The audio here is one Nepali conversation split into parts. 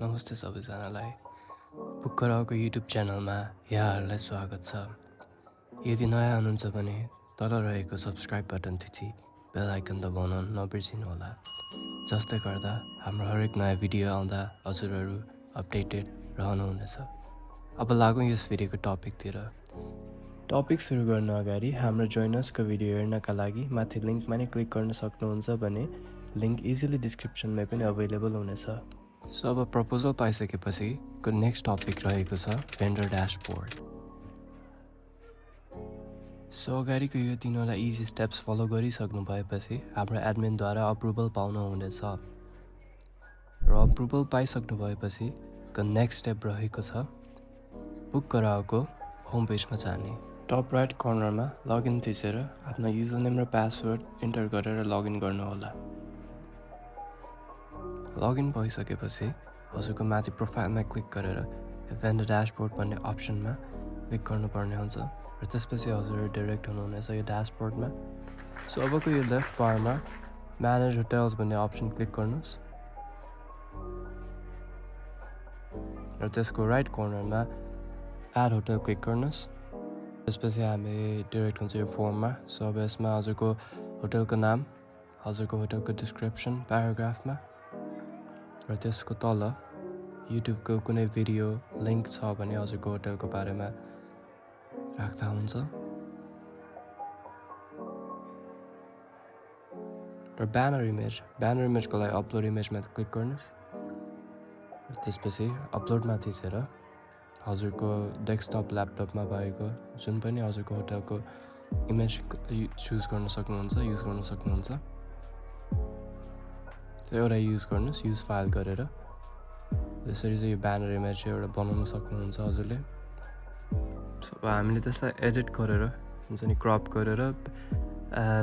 नमस्ते सबैजनालाई बुकगराउको युट्युब च्यानलमा यहाँहरूलाई स्वागत छ। यदि नयाँ हुनुहुन्छ भने तल रहेको सब्स्क्राइब बटन थिची बेल आइकन दबाउन नबिर्सिनुहोला, जसले गर्दा हाम्रो हरेक नयाँ भिडियो आउँदा हजुरहरू अपडेटेड रहनुहुनेछ। अब लागौँ यस भिडियोको टपिकतिर। टपिक सुरु गर्न अगाडि हाम्रो जोइनर्सको भिडियो हेर्नका लागि माथि लिङ्कमा नै क्लिक गर्न सक्नुहुन्छ भने लिङ्क इजिली डिस्क्रिप्सनमा पनि अभाइलेबल हुनेछ। सो अब प्रपोजल पाइसकेपछि नेक्स्ट टपिक रहेको छ भेन्डर ड्यासबोर्ड। सो अगाडिको यो तीनवटा इजी स्टेप्स फलो गरिसक्नु भएपछि हाम्रो एडमिनद्वारा अप्रुभल पाउनुहुनेछ र अप्रुभल पाइसक्नु भएपछि नेक्स्ट स्टेप रहेको छ बुकगराउको होम पेजमा जाने। टप राइट कर्नरमा लगइन थिचेर आफ्नो युजरनेम र पासवर्ड इन्टर गरेर लगइन गर्नुहोला। लगइन भइसकेपछि हजुरको माथि प्रोफाइलमा क्लिक गरेर भेन्डर ड्यासबोर्ड भन्ने अप्सनमा क्लिक गर्नुपर्ने हुन्छ र त्यसपछि हजुरहरू डाइरेक्ट हुनुहुनेछ यो ड्यासबोर्डमा। सो अबको यो लेफ्ट बारमा म्यानेज होटल्स भन्ने अप्सन क्लिक गर्नुहोस् र त्यसको राइट कर्नरमा एड होटल क्लिक गर्नुहोस्। त्यसपछि हामी डाइरेक्ट हुन्छ यो फर्ममा। सो अब यसमा हजुरको होटलको नाम, हजुरको होटलको डिस्क्रिप्सन प्याराग्राफमा र त्यसको तल युट्युबको कुनै भिडियो लिङ्क छ भने हजुरको होटलको बारेमा राख्दा हुन्छ। र ब्यानर इमेजको लागि अपलोड इमेजमा क्लिक गर्नुहोस् र त्यसपछि अपलोडमा थिचेर हजुरको डेस्कटप ल्यापटपमा भएको जुन पनि हजुरको होटलको इमेज युज गर्न सक्नुहुन्छ। एउटा युज गर्नुहोस्, युज फाइल गरेर यसरी चाहिँ यो ब्यानर इमेज चाहिँ एउटा बनाउन सक्नुहुन्छ हजुरले। अब हामीले त्यसलाई एडिट गरेर हुन्छ नि क्रप गरेर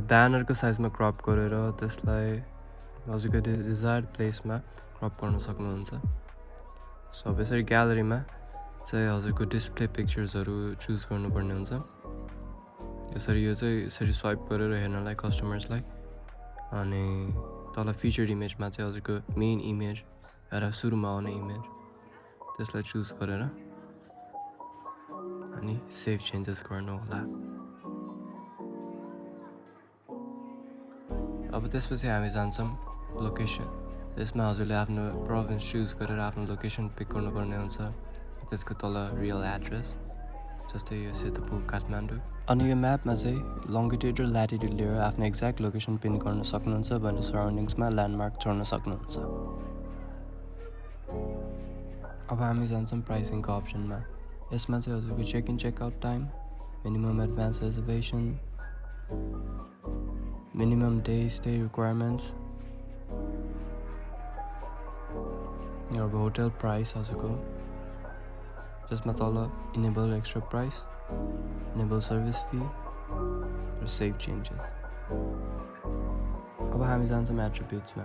ब्यानरको साइजमा क्रप गरेर त्यसलाई हजुरको डिजायर्ड प्लेसमा क्रप गर्न सक्नुहुन्छ। सो अब यसरी ग्यालरीमा चाहिँ हजुरको डिस्प्ले पिक्चर्सहरू चुज गर्नुपर्ने हुन्छ। यसरी यो चाहिँ यसरी स्वाइप गरेर हेर्नलाई कस्टमर्सलाई, अनि तल फिचर्ड इमेजमा चाहिँ हजुरको मेन इमेज एउटा सुरुमा आउने इमेज त्यसलाई चुज गरेर अनि सेभ चेन्जेस गर्नु होला। अब त्यसपछि हामी जान्छौँ लोकेसन। त्यसमा हजुरले आफ्नो प्रोभिन्स चुज गरेर आफ्नो लोकेसन पिक गर्नुपर्ने हुन्छ। त्यसको तल रियल एड्रेस जस्तै यो सेतपुल काठमाडौँ। अनि यो म्यापमा चाहिँ लङ्गिट्युड र ल्याटिट्युड लिएर आफ्नो एक्ज्याक्ट लोकेसन पिन गर्न सक्नुहुन्छ भने सराउन्डिङ्समा ल्यान्डमार्क चढ्न सक्नुहुन्छ। अब हामी जान्छौँ प्राइसिङको अप्सनमा। यसमा चाहिँ हजुरको check in checkout time, minimum advance reservation, minimum day stay requirements, अब होटल प्राइस हजुरको, त्यसमा तल enable extra price, enable service fee र सेभ चेन्जेस। अब हामी जान्छौँ एट्रिब्युट्समा।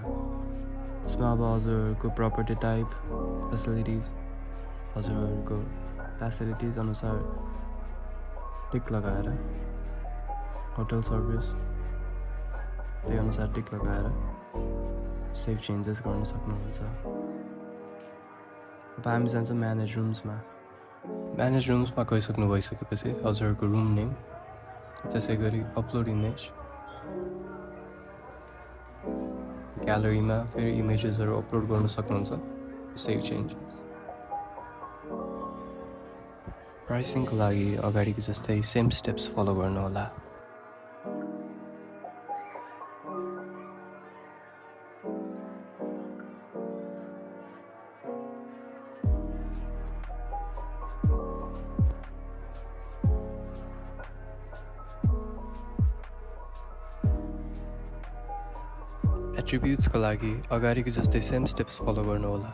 यसमा अब हजुरहरूको प्रपर्टी टाइप, हजुरहरूको फेसिलिटिज अनुसार टिक लगाएर, होटल सर्भिस त्यही अनुसार टिक लगाएर सेभ चेन्जेस गर्न सक्नुहुन्छ। अब हामी जान्छौँ म्यानेज रुम्समा। म्यानेज रुम्समा गइसक्नु भइसकेपछि हजुरहरूको रुम नेम, त्यसै गरी अपलोड इमेज, ग्यालरीमा फेरि इमेजेसहरू अपलोड गर्न सक्नुहुन्छ, सेभ चेन्जेस। प्राइसिङको लागि अगाडिको जस्तै सेम स्टेप्स फलो गर्नुहोला। एट्रिब्युट्सको लागि अगाडिको जस्तै सेम स्टेप्स फलो गर्नुहोला।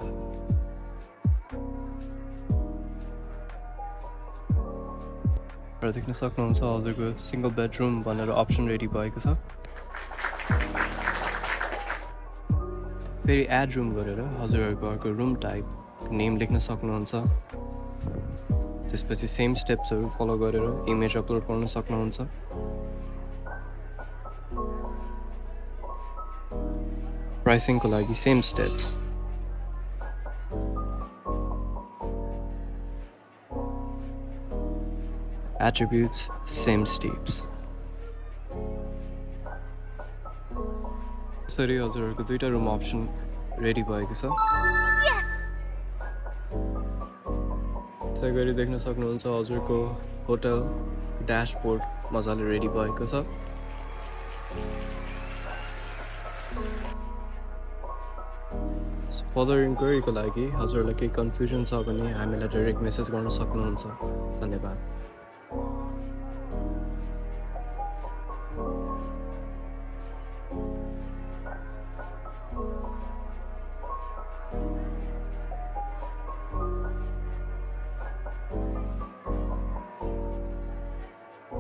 र देख्न सक्नुहुन्छ हजुरको सिङ्गल बेडरुम भनेर अप्सन रेडी भएको छ। फेरि एड रुम गरेर हजुरहरूको अर्को रुम टाइप नेम लेख्न सक्नुहुन्छ। त्यसपछि सेम स्टेप्सहरू फलो गरेर इमेज अपलोड गर्न सक्नुहुन्छ। प्राइसिङको लागि same steps. attributes, same steps. यसरी हजुरहरूको दुईटा रुम अप्सन रेडी भएको छ। यसै गरी देख्न सक्नुहुन्छ हजुरको होटल ड्यासबोर्ड मजाले रेडी भएको छ। फर्दर इन्क्वायरीको लागि हजुरलाई केही कन्फ्युजन छ भने हामीलाई डाइरेक्ट मेसेज गर्न सक्नुहुन्छ। धन्यवाद।